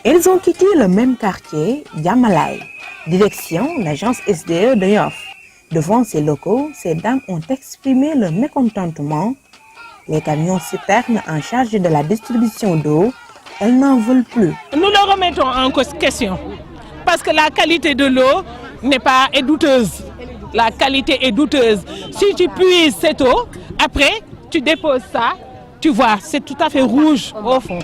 Elles ont quitté le même quartier, Diamalaye. Direction l'agence SDE de Yoff. Devant ces locaux, ces dames ont exprimé leur mécontentement. Les camions citernes en charge de la distribution d'eau, elles n'en veulent plus. Nous le remettons en question parce que la qualité de l'eau est douteuse. La qualité est douteuse. Si tu puises cette eau, après tu déposes ça, tu vois, c'est tout à fait rouge au fond.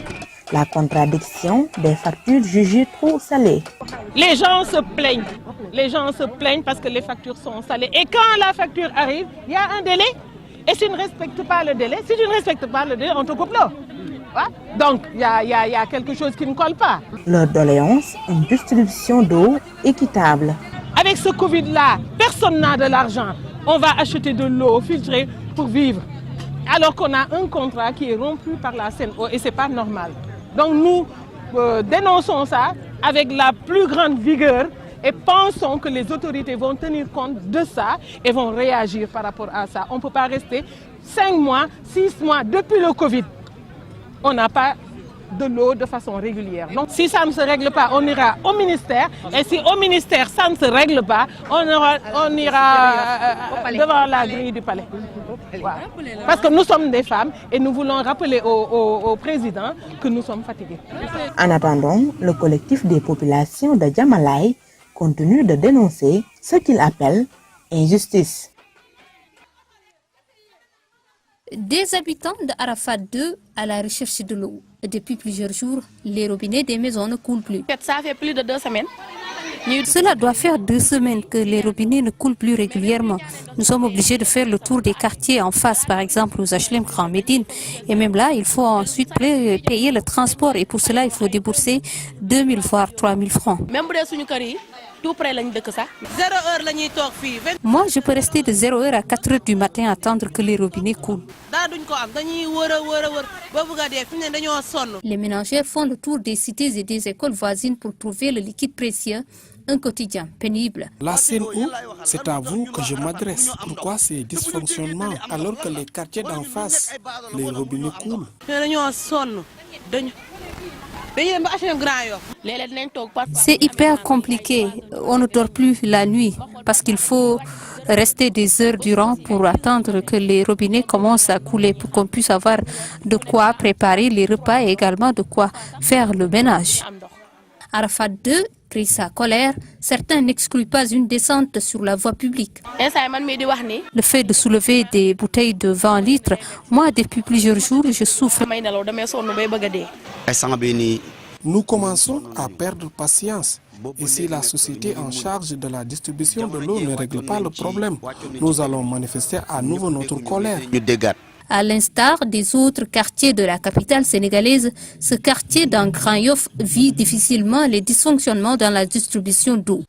La contradiction des factures jugées trop salées. Les gens se plaignent. Les gens se plaignent parce que les factures sont salées. Et quand la facture arrive, il y a un délai. Et si tu ne respectes pas le délai, on te coupe l'eau. Donc, il y a quelque chose qui ne colle pas. Leur doléance, une distribution d'eau équitable. Avec ce Covid-là, personne n'a de l'argent. On va acheter de l'eau filtrée pour vivre. Alors qu'on a un contrat qui est rompu par la Sen'Eau et ce n'est pas normal. Donc nous dénonçons ça avec la plus grande vigueur et pensons que les autorités vont tenir compte de ça et vont réagir par rapport à ça. On ne peut pas rester 5 mois, 6 mois depuis le Covid. On n'a pas de l'eau de façon régulière. Donc si ça ne se règle pas, on ira au ministère. Et si au ministère ça ne se règle pas, on ira devant la grille du palais. Voilà. Parce que nous sommes des femmes et nous voulons rappeler au président que nous sommes fatigués. En attendant, le collectif des populations de Diamalaye continue de dénoncer ce qu'il appelle injustice. Des habitants de Arafat 2 à la recherche de l'eau. Depuis plusieurs jours, les robinets des maisons ne coulent plus. Ça fait plus de 2 semaines. Cela doit faire 2 semaines que les robinets ne coulent plus régulièrement. Nous sommes obligés de faire le tour des quartiers en face, par exemple aux HLM Grand Médine. Et même là, il faut ensuite payer le transport. Et pour cela, il faut débourser 2 000 voire 3 000 francs. Tout près lañ dëkk sax. 0 heure la ñuy toog fii. Moi, je peux rester de 0 heure à 4 heures du matin à attendre que les robinets coulent. daa duñ ko am dañuy wër ba bëgg a dee fi ne dañoo sonn. Les ménagères font le tour des cités et des écoles voisines pour trouver le liquide précieux. Un quotidien pénible. La Sen'Eau, c'est à vous que je m'adresse. Pourquoi ces dysfonctionnements alors que les quartiers d'en face, les robinets coulent? dañoo sonn dañu. C'est hyper compliqué. On ne dort plus la nuit parce qu'il faut rester des heures durant pour attendre que les robinets commencent à couler pour qu'on puisse avoir de quoi préparer les repas et également de quoi faire le ménage. Arafat 2 crie sa colère. Certains n'excluent pas une descente sur la voie publique. Le fait de soulever des bouteilles de 20 litres, moi, depuis plusieurs jours, je souffre. Nous commençons à perdre patience. Et si la société en charge de la distribution de l'eau ne règle pas le problème, nous allons manifester à nouveau notre colère. À l'instar des autres quartiers de la capitale sénégalaise, ce quartier dans Grand Yoff vit difficilement les dysfonctionnements dans la distribution d'eau.